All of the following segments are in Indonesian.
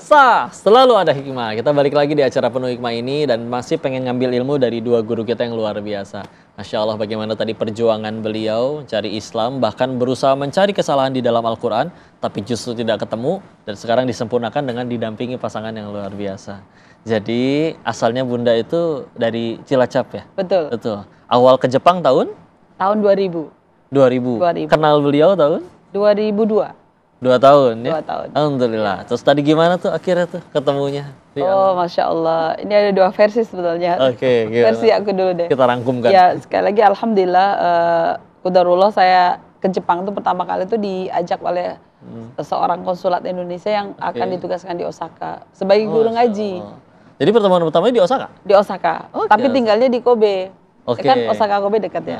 Pemirsa, selalu ada hikmah. Kita balik lagi di acara Penuh Hikmah ini dan masih pengen ngambil ilmu dari dua guru kita yang luar biasa. Masya Allah bagaimana tadi perjuangan beliau cari Islam, bahkan berusaha mencari kesalahan di dalam Al-Quran, tapi justru tidak ketemu, dan sekarang disempurnakan dengan didampingi pasangan yang luar biasa. Jadi asalnya Bunda itu dari Cilacap ya? Betul. Betul. Awal ke Jepang tahun? Tahun 2000. 2000. Kenal beliau tahun? 2002. 2 tahun ya? 2 tahun. Alhamdulillah. Terus tadi gimana tuh akhirnya tuh ketemunya? Oh, Masya Allah. Ini ada 2 versi sebetulnya. Oke, gimana? Versi aku dulu deh. Kita rangkumkan. Ya, sekali lagi Alhamdulillah, qadarullah saya ke Jepang itu pertama kali itu diajak oleh seorang konsulat Indonesia yang akan ditugaskan di Osaka sebagai guru ngaji. Jadi pertemuan pertamanya di Osaka? Di Osaka. Tapi tinggalnya di Kobe. Oke. Kan Osaka Kobe dekat ya.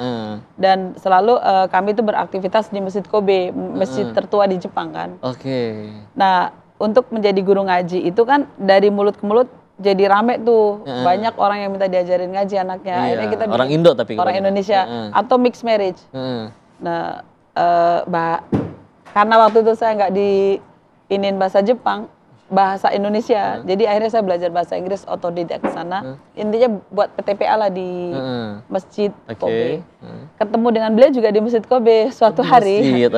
Dan selalu kami itu beraktivitas di Masjid Kobe, masjid tertua di Jepang kan. Oke. Nah, untuk menjadi guru ngaji itu kan dari mulut ke mulut jadi rame tuh. Banyak orang yang minta diajarin ngaji anaknya. Iya. Akhirnya kita orang Indo tapi orang Indonesia atau mixed marriage. Nah, karena waktu itu saya nggak diinin bahasa Jepang, bahasa Indonesia. Jadi akhirnya saya belajar bahasa Inggris otodidak ke sana. Intinya buat PTPA lah di Masjid Kobe. Ketemu dengan beliau juga di Masjid Kobe suatu hari.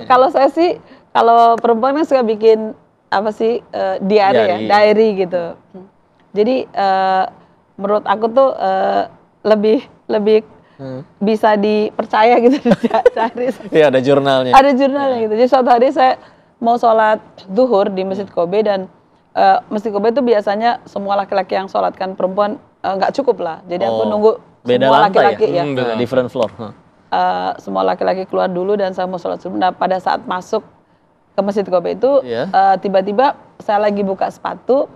Kalau saya sih, kalau perempuan kan suka bikin apa sih diary gitu. Jadi menurut aku tuh lebih bisa dipercaya gitu. Iya, ada jurnalnya. Ada jurnalnya gitu. Jadi suatu hari saya mau sholat zuhur di Masjid Kobe dan Masjid Kobe itu biasanya semua laki-laki yang sholatkan perempuan nggak cukup lah. Jadi aku nunggu semua laki-laki ya. Different floor. Semua laki-laki keluar dulu dan saya mau sholat subuh. Nah, pada saat masuk ke Masjid Kobe itu tiba-tiba saya lagi buka sepatu,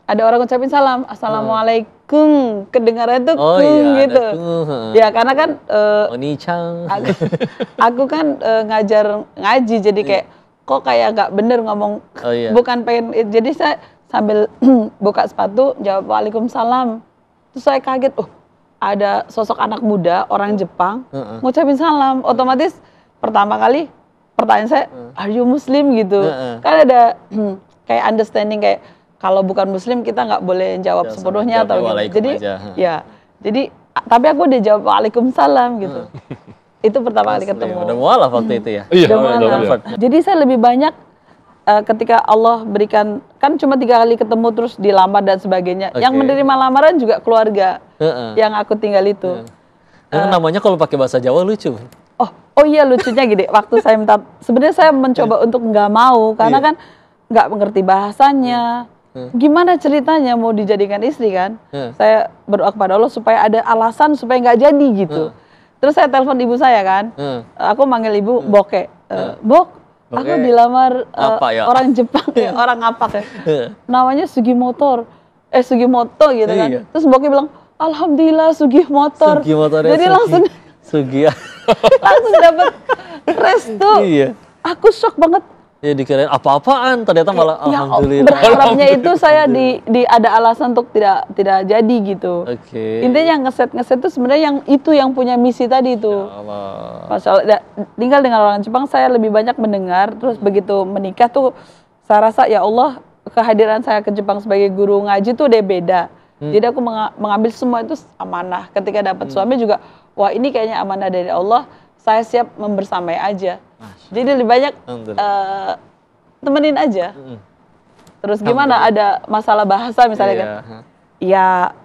ada orang ngucapin salam, Assalamualaikum, kedengarannya tuh gitu. Ya karena kan aku kan ngajar ngaji jadi kayak kok kayak nggak bener ngomong, bukan pengen, jadi saya sambil buka sepatu jawab Waalaikumsalam. Terus saya kaget, ada sosok anak muda orang Jepang ngucapin salam. Otomatis pertama kali pertanyaan saya, are you Muslim gitu? Kan ada kayak understanding kayak kalau bukan Muslim kita nggak boleh jawab sepenuhnya atau gitu. Jadi jadi tapi aku udah jawab Waalaikumsalam gitu. Itu pertama kali ketemu. Udah mualaf waktu itu ya? Iya, jadi saya lebih banyak ketika Allah berikan, kan cuma 3 kali ketemu terus dilamar dan sebagainya. Yang menerima lamaran juga keluarga yang aku tinggal itu. Namanya kalau pakai bahasa Jawa lucu. Oh iya, lucunya gini, waktu saya minta, sebenarnya saya mencoba untuk nggak mau, karena kan nggak mengerti bahasanya. Gimana ceritanya mau dijadikan istri kan? Saya berdoa kepada Allah supaya ada alasan supaya nggak jadi gitu. Terus saya telepon ibu saya kan, aku manggil ibu Boke, Bok, aku dilamar orang Jepang, orang ngapak ya, namanya Sugimoto gitu kan. Terus Boke bilang, Alhamdulillah Sugimoto, jadi langsung langsung dapat restu. Aku shock banget. Ya dikirain apa-apaan, ternyata malah alhamdulillah. Berharapnya itu saya ada alasan untuk tidak jadi gitu. Intinya yang ngeset itu sebenarnya yang punya misi tadi itu. Masya Allah. Tinggal dengan orang Jepang saya lebih banyak mendengar, terus begitu menikah tuh saya rasa ya Allah, kehadiran saya ke Jepang sebagai guru ngaji tuh udah beda. Jadi aku mengambil semua itu amanah. Ketika dapat suami juga, wah ini kayaknya amanah dari Allah, saya siap membersamai aja. Jadi lebih banyak temenin aja. Terus gimana ada masalah bahasa misalnya kan? Ya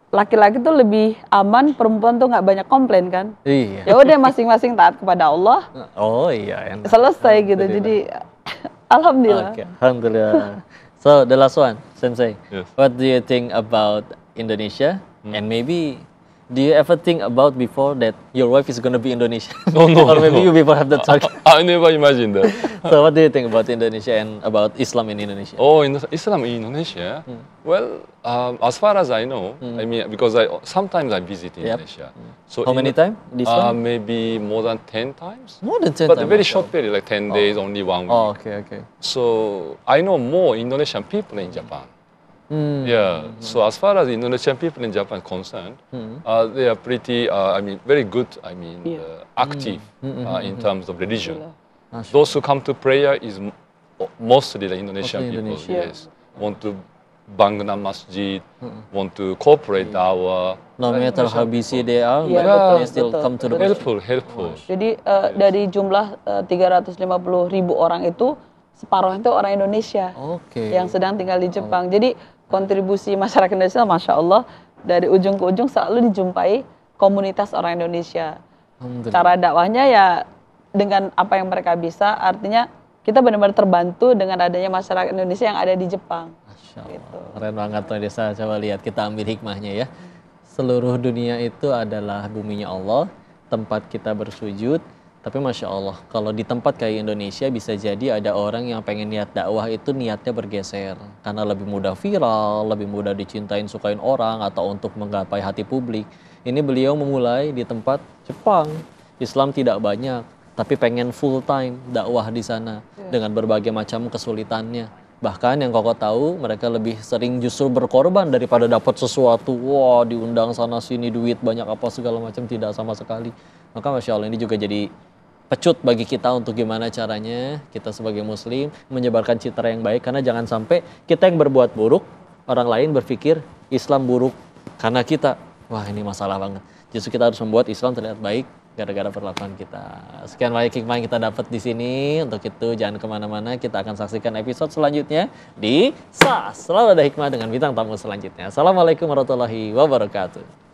laki-laki tuh lebih aman, perempuan tuh nggak banyak komplain kan? Ya udah masing-masing taat kepada Allah. Enak. Selesai gitu. Jadi alhamdulillah. Alhamdulillah. So the last one, Sensei. What do you think about Indonesia? And maybe do you ever think about before that your wife is going to be Indonesian? No. Or maybe you before have that talk? I never imagined that. So what do you think about Indonesia and about Islam in Indonesia? Islam in Indonesia? Well, as far as I know, I mean, because sometimes I visit Indonesia. So how many times? Maybe more than 10 times. More than 10 times? But a very short period, like 10 days, only 1 week. Okay. So I know more Indonesian people in Japan. So as far as Indonesian people in Japan concerned, they are pretty, very good, active in terms of religion. Those who come to prayer is mostly the Indonesian people, yes, want to bangun masjid, want to cooperate our. No matter how busy they are, Iya, but betul, they still betul. come to the masjid. Helpful. Jadi dari jumlah 350.000 orang itu separuh itu orang Indonesia yang sedang tinggal di Jepang. Jadi kontribusi masyarakat Indonesia, masya Allah, dari ujung ke ujung selalu dijumpai komunitas orang Indonesia. Cara dakwahnya ya dengan apa yang mereka bisa, artinya kita benar-benar terbantu dengan adanya masyarakat Indonesia yang ada di Jepang. Masya Allah. Gitu. Keren banget tuh Desa, coba lihat kita ambil hikmahnya ya. Seluruh dunia itu adalah buminya Allah, tempat kita bersujud. Tapi Masya Allah, kalau di tempat kayak Indonesia bisa jadi ada orang yang pengen niat dakwah itu niatnya bergeser. Karena lebih mudah viral, lebih mudah dicintain, sukain orang, atau untuk menggapai hati publik. Ini beliau memulai di tempat Jepang. Islam tidak banyak, tapi pengen full time dakwah di sana. Dengan berbagai macam kesulitannya. Bahkan yang Koko tahu, mereka lebih sering justru berkorban daripada dapat sesuatu. Wah, diundang sana sini, duit banyak apa segala macam, tidak sama sekali. Maka Masya Allah ini juga jadi pecut bagi kita untuk gimana caranya kita sebagai muslim menyebarkan citra yang baik. Karena jangan sampai kita yang berbuat buruk, orang lain berpikir Islam buruk karena kita. Wah, ini masalah banget. Justru kita harus membuat Islam terlihat baik gara-gara perlakuan kita. Sekian banyak hikmah yang kita dapat di sini. Untuk itu jangan kemana-mana, kita akan saksikan episode selanjutnya di SAS. Selalu ada hikmah dengan bintang tamu selanjutnya. Assalamualaikum warahmatullahi wabarakatuh.